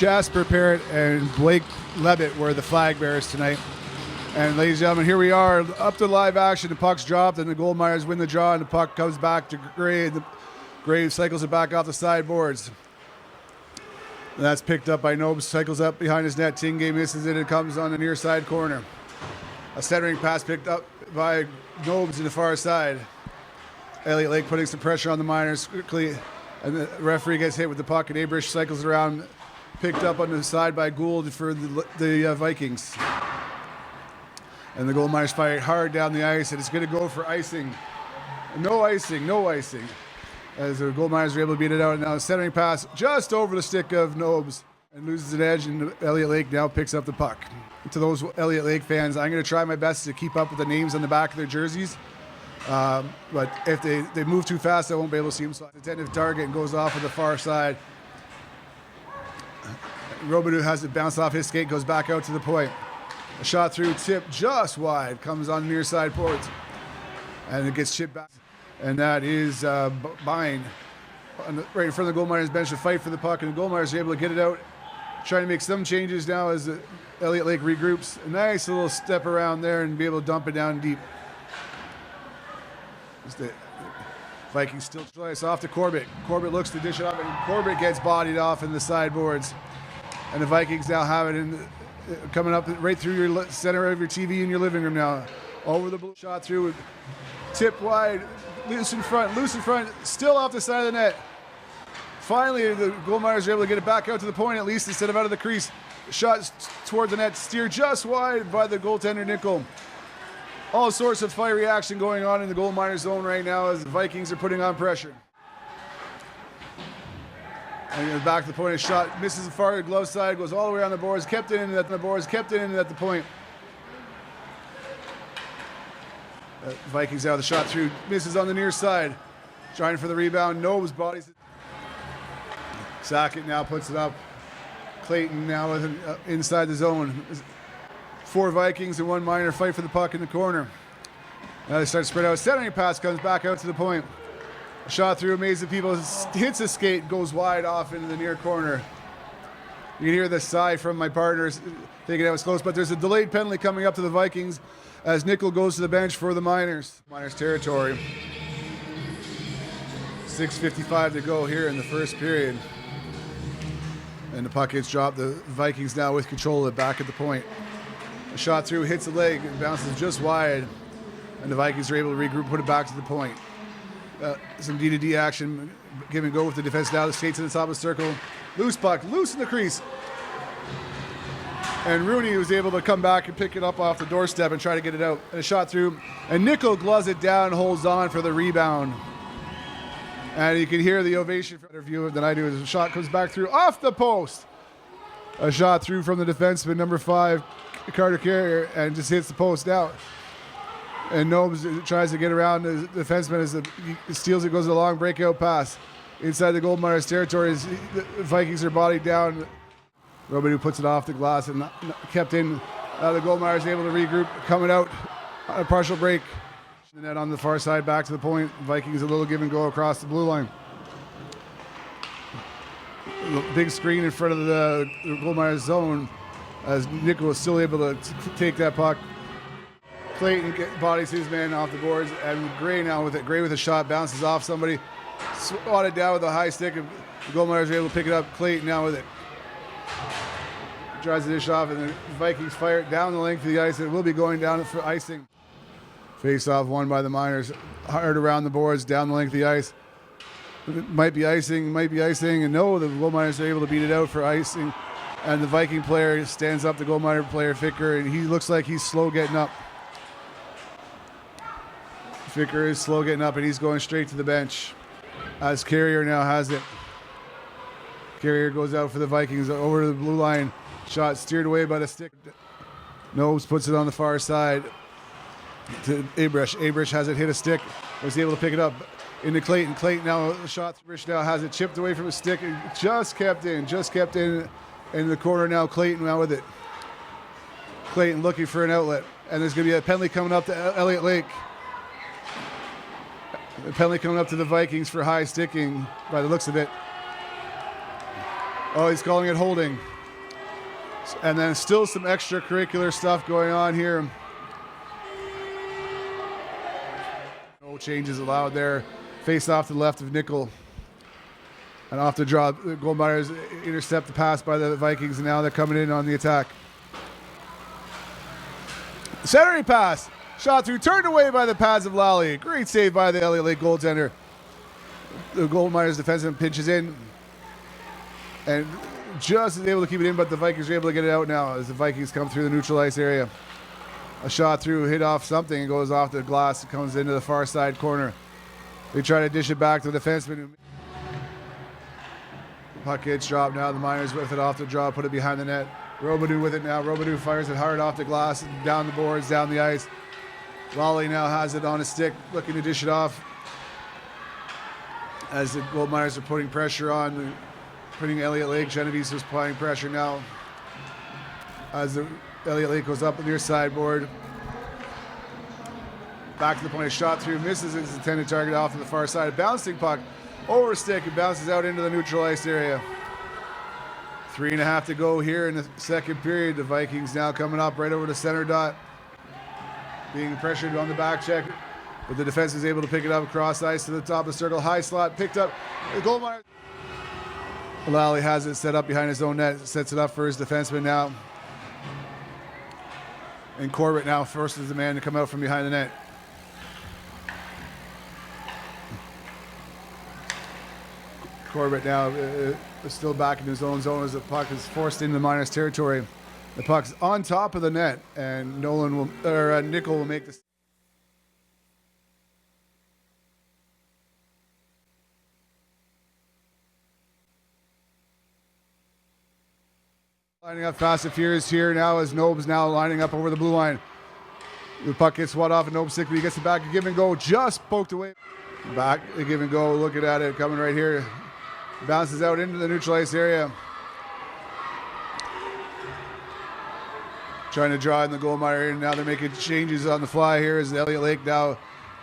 Jasper Parrott and Blake Levitt were the flag bearers tonight. And ladies and gentlemen, here we are, up to live action. The puck's dropped, and the Gold Miners win the draw, and the puck comes back to Gray. Gray cycles it back off the sideboards. And that's picked up by Nobes, cycles up behind his net. Tingay misses it, and comes on the near side corner. A centering pass picked up by Nobes in the far side. Elliot Lake putting some pressure on the Miners quickly, and the referee gets hit with the puck, and Abrish cycles around, picked up on the side by Gould for the Vikings. And the Gold Miners fire it hard down the ice, and it's going to go for icing. No icing. As the Gold Miners are able to beat it out. And now a centering pass just over the stick of Nobes and loses an edge, and Elliot Lake now picks up the puck. To those Elliot Lake fans, I'm going to try my best to keep up with the names on the back of their jerseys. But if they move too fast, I won't be able to see them. So the attentive target and goes off on the far side. Robidoux has it bounce off his skate, goes back out to the point. A shot through, tip just wide, comes on the near side ports, and it gets chipped back. And that is Bine right in front of the Gold Miners bench to fight for the puck, and the Gold Miners are able to get it out, trying to make some changes now as Elliot Lake regroups. A nice little step around there and be able to dump it down deep. The Vikings still twice off to Corbett. Corbett looks to dish it off, and Corbett gets bodied off in the sideboards. And the Vikings now have it coming up right through your center of your TV in your living room now. Over the blue, shot through, tip wide, loose in front, still off the side of the net. Finally, the Gold Miners are able to get it back out to the point at least instead of out of the crease. Shot toward the net, steered just wide by the goaltender Nickel. All sorts of fiery action going on in the Gold Miners zone right now as the Vikings are putting on pressure. And back to the point, a shot misses the far glove side, goes all the way around the boards, kept it in at the boards, kept it in at the point. Vikings out, the shot through, misses on the near side. Trying for the rebound, Nobes bodies it. Sackett now puts it up. Clayton now inside the zone. 4 Vikings and 1 Miner fight for the puck in the corner. Now they start to spread out. Centering pass comes back out to the point. A shot through, amazing people, hits a skate, goes wide off into the near corner. You can hear the sigh from my partners thinking that was close, but there's a delayed penalty coming up to the Vikings as Nickel goes to the bench for the Miners. Miners territory. 6:55 to go here in the first period. And the puck gets dropped. The Vikings now with control of it back at the point. A shot through, hits the leg, and bounces just wide. And the Vikings are able to regroup, put it back to the point. Some D-to-D action, give and go with the defense now. The skates to the top of the circle. Loose puck, loose in the crease. And Rooney was able to come back and pick it up off the doorstep and try to get it out. And a shot through. And Nickel gloves it down, holds on for the rebound. And you can hear the ovation from the view than I do as the shot comes back through off the post. A shot through from the defenseman, number 5, Carriere, and just hits the post out. And Nobes tries to get around the defenseman as he steals it, goes a long breakout pass. Inside the Gold Miners territory, the Vikings are bodied down. Robidoux puts it off the glass and kept in. The Gold Miners able to regroup, coming out on a partial break. The net on the far side, back to the point. Vikings a little give and go across the blue line. Big screen in front of the Gold Miners zone as Nickel was still able to take that puck. Clayton bodies his man off the boards, and Gray now with it. Gray with a shot, bounces off somebody, swatted down with a high stick, and the Gold Miners are able to pick it up. Clayton now with it. Drives the dish off, and the Vikings fire it down the length of the ice. It will be going down for icing. Face off won by the Miners. Hard around the boards, down the length of the ice. It might be icing, and no, the Gold Miners are able to beat it out for icing. And the Viking player stands up, the Gold Miner player, Ficker, and he looks like he's slow getting up. Ficker is slow getting up, and he's going straight to the bench as Carriere now has it. Carriere goes out for the Vikings over to the blue line. Shot steered away by the stick. Nobes puts it on the far side to Abrish. Abrish has it hit a stick. Was able to pick it up into Clayton. Clayton now a shot. Abrish now has it chipped away from his stick. And just kept in the corner now. Clayton now with it. Clayton looking for an outlet. And there's going to be a penalty coming up to Elliot Lake. A penalty coming up to the Vikings for high sticking by the looks of it. Oh, he's calling it holding. And then still some extracurricular stuff going on here. No changes allowed there. Face off to the left of Nickel. And off the draw, Goldmeyer's intercept the pass by the Vikings, and now they're coming in on the attack. Centering pass. Shot through, turned away by the pads of Lally. Great save by the Elliot Lake goaltender. The Goldmeyer's defenseman pinches in. And just is able to keep it in, but the Vikings are able to get it out now as the Vikings come through the neutral ice area. A shot through, hit off something, and goes off the glass. It comes into the far side corner. They try to dish it back to the defenseman. Puck gets dropped now. The Miners with it off the draw, put it behind the net. Robidoux with it now. Robidoux fires it hard off the glass, down the boards, down the ice. Lally now has it on his stick, looking to dish it off. As the Goldmeyers are putting pressure on, putting Elliot Lake. Genovese is applying pressure now. As the Elliot Lake goes up the near sideboard. Back to the point, shot through, misses his intended target off to the far side. Bouncing puck over stick and bounces out into the neutral ice area. 3.5 to go here in the second period. The Vikings now coming up right over the center dot. Being pressured on the back check, but the defense is able to pick it up across ice to the top of the circle. High slot picked up. The Goldmeyer. Lally has it set up behind his own net, sets it up for his defenseman now. And Corbett now forces the man to come out from behind the net. Corbett now is still back in his own zone as the puck is forced into the Miners' territory. The puck's on top of the net, and Nickel will make this. Lining up fast and furious here now as Nobes now lining up over the blue line. The puck gets swat off and Nobes sick, but he gets it back. A give and go, just poked away. Back, a give and go, looking at it, coming right here. Bounces out into the neutral ice area. Trying to draw in the Goldmeyer, and now they're making changes on the fly here as Elliot Lake now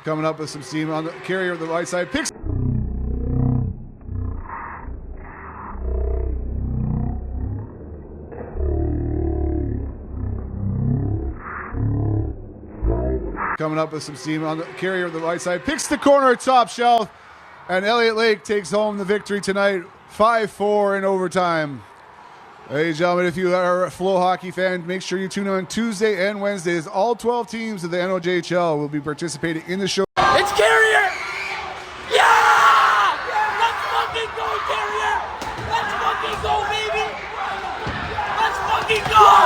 coming up with some steam on the Carriere of the right side. Picks. Coming up with some steam on the Carriere of the right side. Picks the corner top shelf, and Elliot Lake takes home the victory tonight. 5-4 in overtime. Ladies and gentlemen, if you are a Flow hockey fan, make sure you tune in on Tuesday and Wednesdays. All 12 teams of the NOJHL will be participating in the show. It's Carriere! Yeah! Let's fucking go, Carriere! Let's fucking go, baby! Let's fucking go!